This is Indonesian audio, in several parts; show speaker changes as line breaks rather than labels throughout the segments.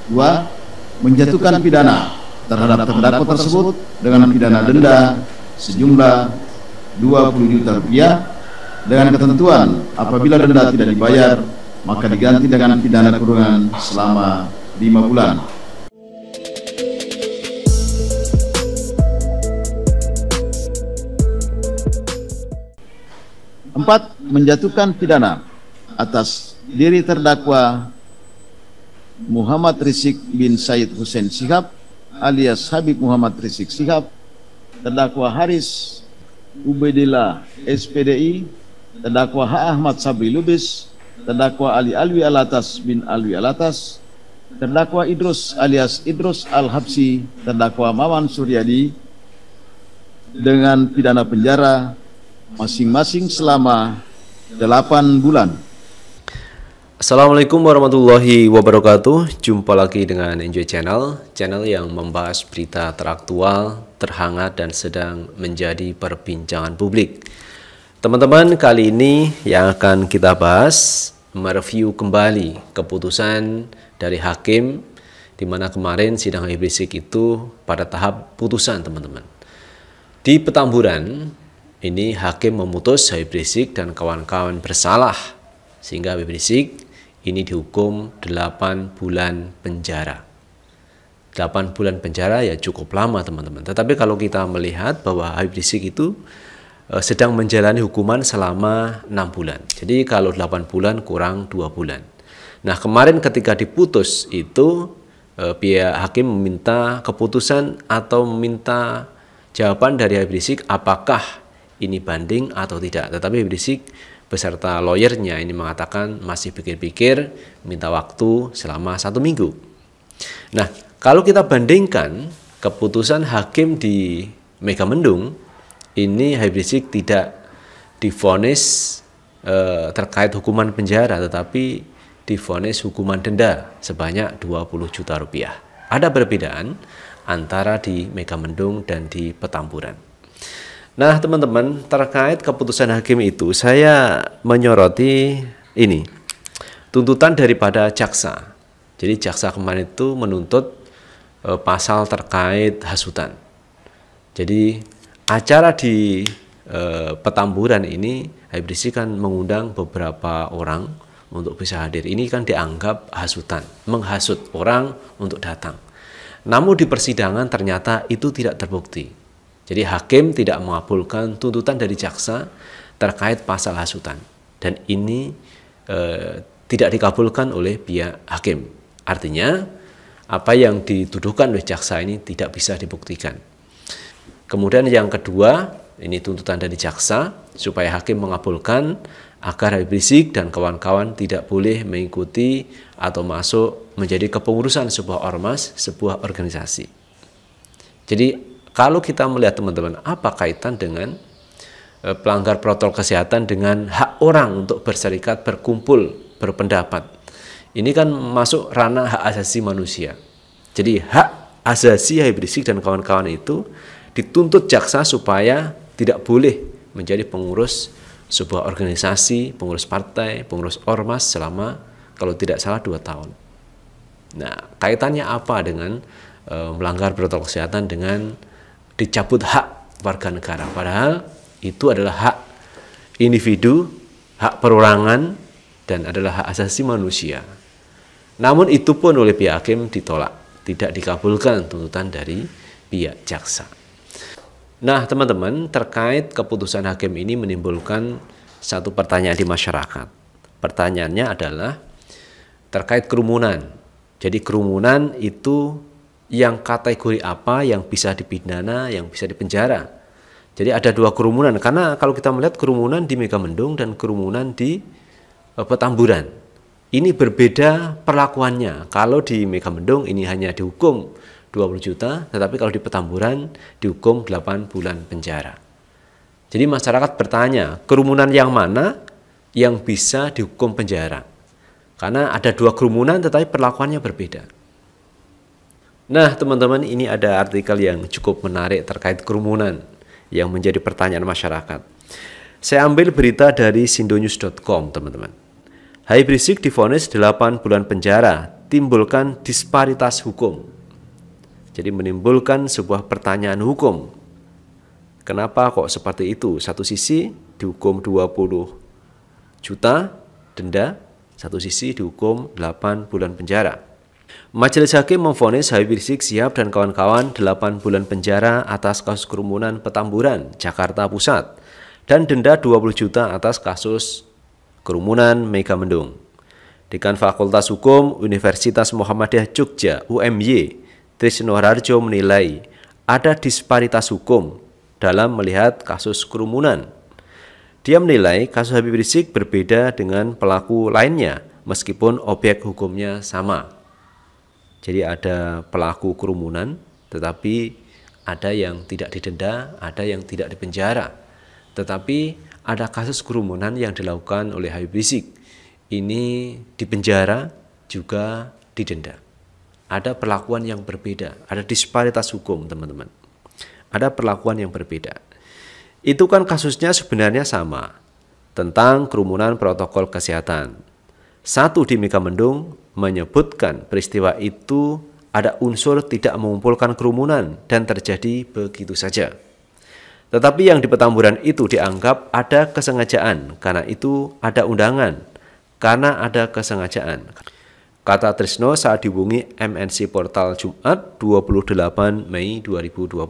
Dua, menjatuhkan pidana terhadap terdakwa tersebut dengan pidana denda sejumlah 20 juta rupiah dengan ketentuan apabila denda tidak dibayar maka diganti dengan pidana kurungan selama 5 bulan. 4. Menjatuhkan pidana atas diri terdakwa Muhammad Rizik bin Said Hussein Shihab alias Habib Muhammad Rizik Shihab, terdakwa Haris Ubaidillah SPDI, terdakwa H. Ahmad Sabri Lubis, terdakwa Ali Alwi Alatas bin Alwi Alatas, terdakwa Idrus alias Idrus Al-Habsi, terdakwa Maman Suryadi dengan pidana penjara masing-masing selama 8 bulan.
Assalamualaikum warahmatullahi wabarakatuh. Jumpa lagi dengan Enjoy Channel, channel yang membahas berita teraktual, terhangat, dan sedang menjadi perbincangan publik. Teman-teman, kali ini yang akan kita bahas, mereview kembali keputusan dari hakim, di mana kemarin sidang Habib Rizik itu pada tahap putusan, teman-teman. Di Petamburan, ini hakim memutus Habib Rizik dan kawan-kawan bersalah, sehingga Habib Rizik ini dihukum 8 bulan penjara. 8 bulan penjara ya cukup lama, teman-teman. Tetapi kalau kita melihat bahwa Habib Rizik itu sedang menjalani hukuman selama 6 bulan. Jadi kalau 8 bulan kurang 2 bulan. Nah, kemarin ketika diputus itu pihak hakim meminta keputusan atau meminta jawaban dari Habib Rizik apakah ini banding atau tidak. Tetapi Habib Rizik beserta lawyernya ini mengatakan masih pikir-pikir, minta waktu selama 1 minggu. Nah, kalau kita bandingkan keputusan hakim di Megamendung, ini Habib Rizik tidak divonis terkait hukuman penjara, tetapi divonis hukuman denda sebanyak 20 juta rupiah. Ada perbedaan antara di Megamendung dan di Petamburan. Nah, teman-teman, terkait keputusan hakim itu saya menyoroti ini tuntutan daripada jaksa. Jadi jaksa kemarin itu menuntut pasal terkait hasutan. Jadi acara di Petamburan ini Habib Rizik kan mengundang beberapa orang untuk bisa hadir. Ini kan dianggap hasutan, menghasut orang untuk datang. Namun di persidangan ternyata itu tidak terbukti. Jadi hakim tidak mengabulkan tuntutan dari jaksa terkait pasal hasutan. Dan ini tidak dikabulkan oleh pihak hakim. Artinya apa yang dituduhkan oleh jaksa ini tidak bisa dibuktikan. Kemudian yang kedua, ini tuntutan dari jaksa supaya hakim mengabulkan agar Habib Rizik dan kawan-kawan tidak boleh mengikuti atau masuk menjadi kepengurusan sebuah ormas, sebuah organisasi. Jadi kalau kita melihat, teman-teman, apa kaitan dengan pelanggar protokol kesehatan dengan hak orang untuk berserikat, berkumpul, berpendapat. Ini kan masuk ranah hak asasi manusia. Jadi hak asasi Habib Rizik dan kawan-kawan itu dituntut jaksa supaya tidak boleh menjadi pengurus sebuah organisasi, pengurus partai, pengurus ormas selama kalau tidak salah 2 tahun. Nah, kaitannya apa dengan melanggar protokol kesehatan dengan dicabut hak warga negara? Padahal itu adalah hak individu, hak perorangan, dan adalah hak asasi manusia. Namun itu pun oleh pihak hakim ditolak, tidak dikabulkan tuntutan dari pihak jaksa. Nah, teman-teman, terkait keputusan hakim ini menimbulkan satu pertanyaan di masyarakat. Pertanyaannya adalah terkait kerumunan. Jadi kerumunan itu yang kategori apa yang bisa dipidana, yang bisa dipenjara. Jadi ada 2 kerumunan, karena kalau kita melihat kerumunan di Megamendung dan kerumunan di Petamburan, ini berbeda perlakuannya. Kalau di Megamendung ini hanya dihukum 20 juta, tetapi kalau di Petamburan dihukum 8 bulan penjara. Jadi masyarakat bertanya, kerumunan yang mana yang bisa dihukum penjara? Karena ada 2 kerumunan tetapi perlakuannya berbeda. Nah, teman-teman, ini ada artikel yang cukup menarik terkait kerumunan yang menjadi pertanyaan masyarakat. Saya ambil berita dari sindonews.com, teman-teman. Habib Rizik divonis 8 bulan penjara, timbulkan disparitas hukum. Jadi menimbulkan sebuah pertanyaan hukum. Kenapa kok seperti itu? Satu sisi dihukum 20 juta denda, satu sisi dihukum 8 bulan penjara. Majelis Hakim memvonis Habib Rizik Syihab dan kawan-kawan 8 bulan penjara atas kasus kerumunan Petamburan, Jakarta Pusat, dan denda 20 juta atas kasus kerumunan Megamendung. Dekan Fakultas Hukum Universitas Muhammadiyah Jogja (UMY), Trisno Harjo menilai ada disparitas hukum dalam melihat kasus kerumunan. Dia menilai kasus Habib Rizik berbeda dengan pelaku lainnya meskipun objek hukumnya sama. Jadi ada pelaku kerumunan tetapi ada yang tidak didenda, ada yang tidak dipenjara. Tetapi ada kasus kerumunan yang dilakukan oleh Habib Rizik. Ini dipenjara juga didenda. Ada perlakuan yang berbeda, ada disparitas hukum, teman-teman. Ada perlakuan yang berbeda. Itu kan kasusnya sebenarnya sama, tentang kerumunan protokol kesehatan. Satu di Megamendung menyebutkan peristiwa itu ada unsur tidak mengumpulkan kerumunan dan terjadi begitu saja. Tetapi yang di Petamburan itu dianggap ada kesengajaan, karena itu ada undangan, karena ada kesengajaan. Kata Trisno saat dihubungi MNC Portal Jumat 28 Mei 2021.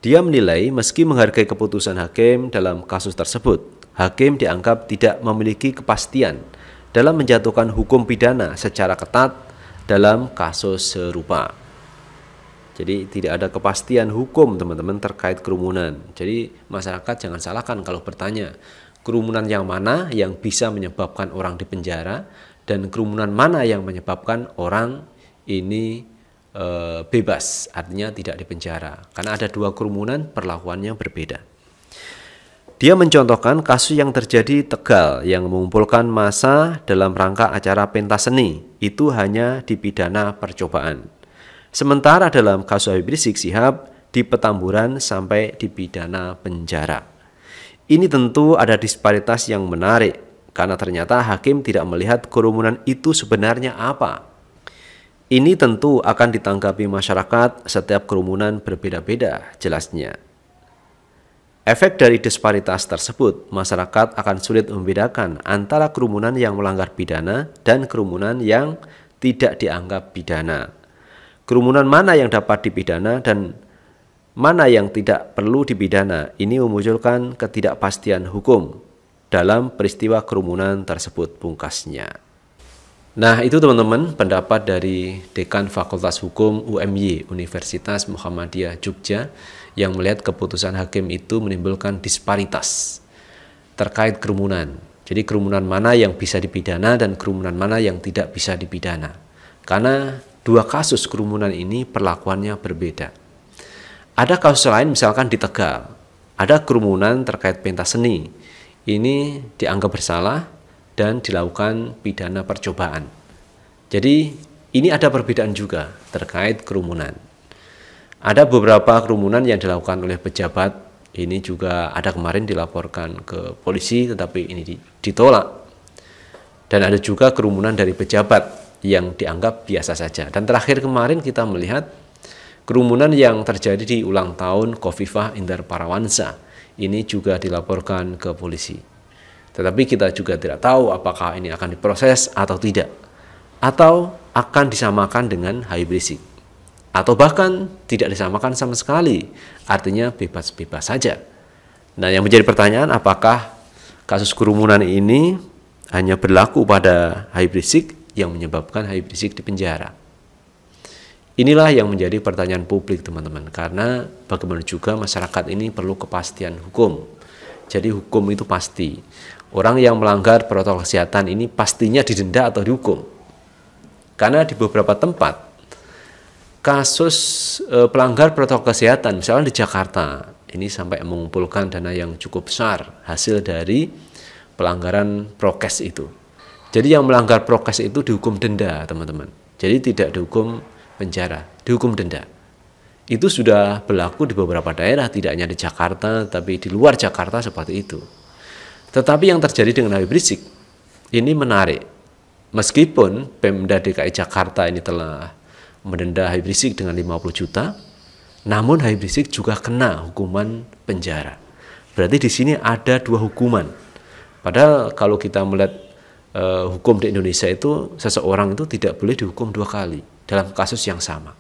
Dia menilai meski menghargai keputusan hakim dalam kasus tersebut, hakim dianggap tidak memiliki kepastian dalam menjatuhkan hukum pidana secara ketat dalam kasus serupa. Jadi tidak ada kepastian hukum, teman-teman, terkait kerumunan. Jadi masyarakat jangan salahkan kalau bertanya, kerumunan yang mana yang bisa menyebabkan orang dipenjara dan kerumunan mana yang menyebabkan orang ini bebas, artinya tidak dipenjara. Karena ada dua kerumunan, perlakuannya berbeda. Dia mencontohkan kasus yang terjadi Tegal yang mengumpulkan massa dalam rangka acara pentas seni, itu hanya dipidana percobaan. Sementara dalam kasus Habib Rizik Syihab di Petamburan sampai dipidana penjara. Ini tentu ada disparitas yang menarik, karena ternyata hakim tidak melihat kerumunan itu sebenarnya apa. Ini tentu akan ditanggapi masyarakat, setiap kerumunan berbeda-beda jelasnya. Efek dari disparitas tersebut, masyarakat akan sulit membedakan antara kerumunan yang melanggar pidana dan kerumunan yang tidak dianggap pidana. Kerumunan mana yang dapat dipidana dan mana yang tidak perlu dipidana, ini memunculkan ketidakpastian hukum dalam peristiwa kerumunan tersebut, pungkasnya. Nah, itu teman-teman pendapat dari Dekan Fakultas Hukum UMY Universitas Muhammadiyah Jogja yang melihat keputusan hakim itu menimbulkan disparitas terkait kerumunan. Jadi kerumunan mana yang bisa dipidana dan kerumunan mana yang tidak bisa dipidana. Karena dua kasus kerumunan ini perlakuannya berbeda. Ada kasus lain misalkan di Tegal, ada kerumunan terkait pentas seni. Ini dianggap bersalah dan dilakukan pidana percobaan. Jadi ini ada perbedaan juga terkait kerumunan. Ada beberapa kerumunan yang dilakukan oleh pejabat, ini juga ada kemarin dilaporkan ke polisi tetapi ini ditolak. Dan ada juga kerumunan dari pejabat yang dianggap biasa saja. Dan terakhir kemarin kita melihat kerumunan yang terjadi di ulang tahun Khofifah Indar Parawansa, ini juga dilaporkan ke polisi. Tetapi kita juga tidak tahu apakah ini akan diproses atau tidak, atau akan disamakan dengan Habib Rizik, atau bahkan tidak disamakan sama sekali, artinya bebas-bebas saja. Nah, yang menjadi pertanyaan, apakah kasus kerumunan ini hanya berlaku pada Habib Rizik yang menyebabkan Habib Rizik dipenjara? Inilah yang menjadi pertanyaan publik, teman-teman, karena bagaimana juga masyarakat ini perlu kepastian hukum. Jadi hukum itu pasti. Orang yang melanggar protokol kesehatan ini pastinya didenda atau dihukum. Karena di beberapa tempat kasus pelanggar protokol kesehatan, misalnya di Jakarta, ini sampai mengumpulkan dana yang cukup besar hasil dari pelanggaran prokes itu. Jadi yang melanggar prokes itu dihukum denda, teman-teman. Jadi tidak dihukum penjara, dihukum denda. Itu sudah berlaku di beberapa daerah, tidak hanya di Jakarta, tapi di luar Jakarta seperti itu. Tetapi yang terjadi dengan Habib Rizik ini menarik. Meskipun Pemda DKI Jakarta ini telah mendenda Habib Rizik dengan 50 juta, namun Habib Rizik juga kena hukuman penjara. Berarti di sini ada dua hukuman. Padahal kalau kita melihat hukum di Indonesia itu, seseorang itu tidak boleh dihukum dua kali dalam kasus yang sama.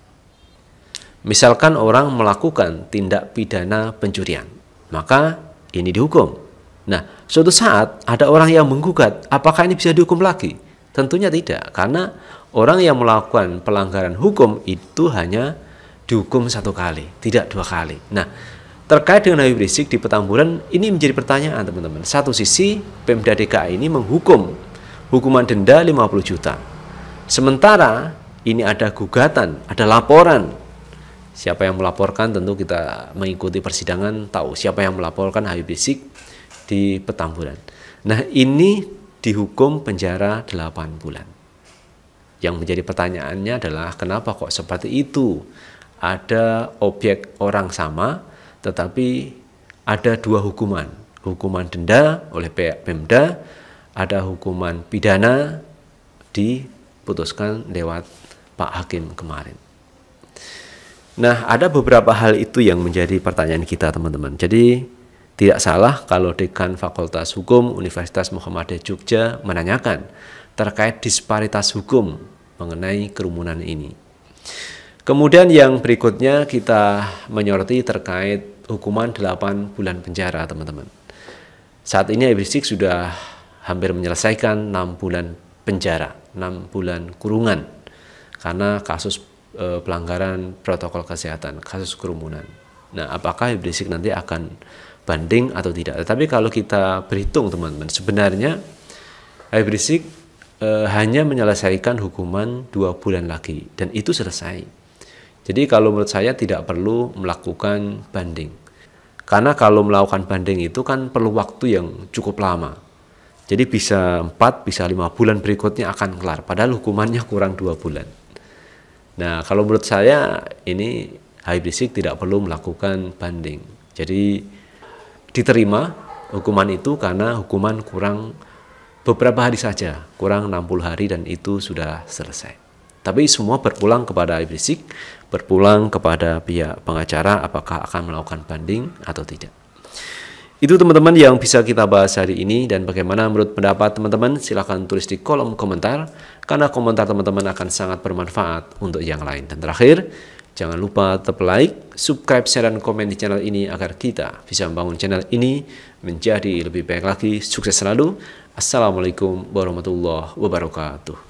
Misalkan orang melakukan tindak pidana pencurian, maka ini dihukum. Nah, suatu saat ada orang yang menggugat, apakah ini bisa dihukum lagi? Tentunya tidak, karena orang yang melakukan pelanggaran hukum itu hanya dihukum satu kali, tidak dua kali. Nah, terkait dengan Habib Rizik di Petamburan, ini menjadi pertanyaan teman-teman. Satu sisi, Pemda DKI ini menghukum hukuman denda 50 juta. Sementara ini ada gugatan, ada laporan. Siapa yang melaporkan, tentu kita mengikuti persidangan tahu siapa yang melaporkan Habib Rizik di Petamburan. Nah, ini dihukum penjara 8 bulan. Yang menjadi pertanyaannya adalah kenapa kok seperti itu? Ada objek orang sama, tetapi ada dua hukuman. Hukuman denda oleh Pemda, ada hukuman pidana diputuskan lewat Pak Hakim kemarin. Nah, ada beberapa hal itu yang menjadi pertanyaan kita teman-teman. Jadi tidak salah kalau Dekan Fakultas Hukum Universitas Muhammadiyah Jogja menanyakan terkait disparitas hukum mengenai kerumunan ini. Kemudian yang berikutnya kita menyoroti terkait hukuman 8 bulan penjara teman-teman. Saat ini Habib Rizik sudah hampir menyelesaikan 6 bulan penjara, 6 bulan kurungan karena kasus pelanggaran protokol kesehatan, kasus kerumunan. Nah, apakah Habib Rizik nanti akan banding atau tidak? Tetapi kalau kita berhitung teman-teman, sebenarnya Habib Rizik hanya menyelesaikan hukuman 2 bulan lagi dan itu selesai. Jadi kalau menurut saya tidak perlu melakukan banding. Karena kalau melakukan banding itu kan perlu waktu yang cukup lama. Jadi bisa 4, bisa 5 bulan berikutnya akan kelar. Padahal hukumannya kurang 2 bulan. Nah, kalau menurut saya ini Habib Rizik tidak perlu melakukan banding. Jadi diterima hukuman itu karena hukuman kurang beberapa hari saja, kurang 60 hari dan itu sudah selesai. Tapi semua berpulang kepada Habib Rizik, berpulang kepada pihak pengacara apakah akan melakukan banding atau tidak. Itu teman-teman yang bisa kita bahas hari ini, dan bagaimana menurut pendapat teman-teman silahkan tulis di kolom komentar, karena komentar teman-teman akan sangat bermanfaat untuk yang lain. Dan terakhir, jangan lupa tetap like, subscribe, share, dan komen di channel ini agar kita bisa membangun channel ini menjadi lebih baik lagi. Sukses selalu. Assalamualaikum warahmatullahi wabarakatuh.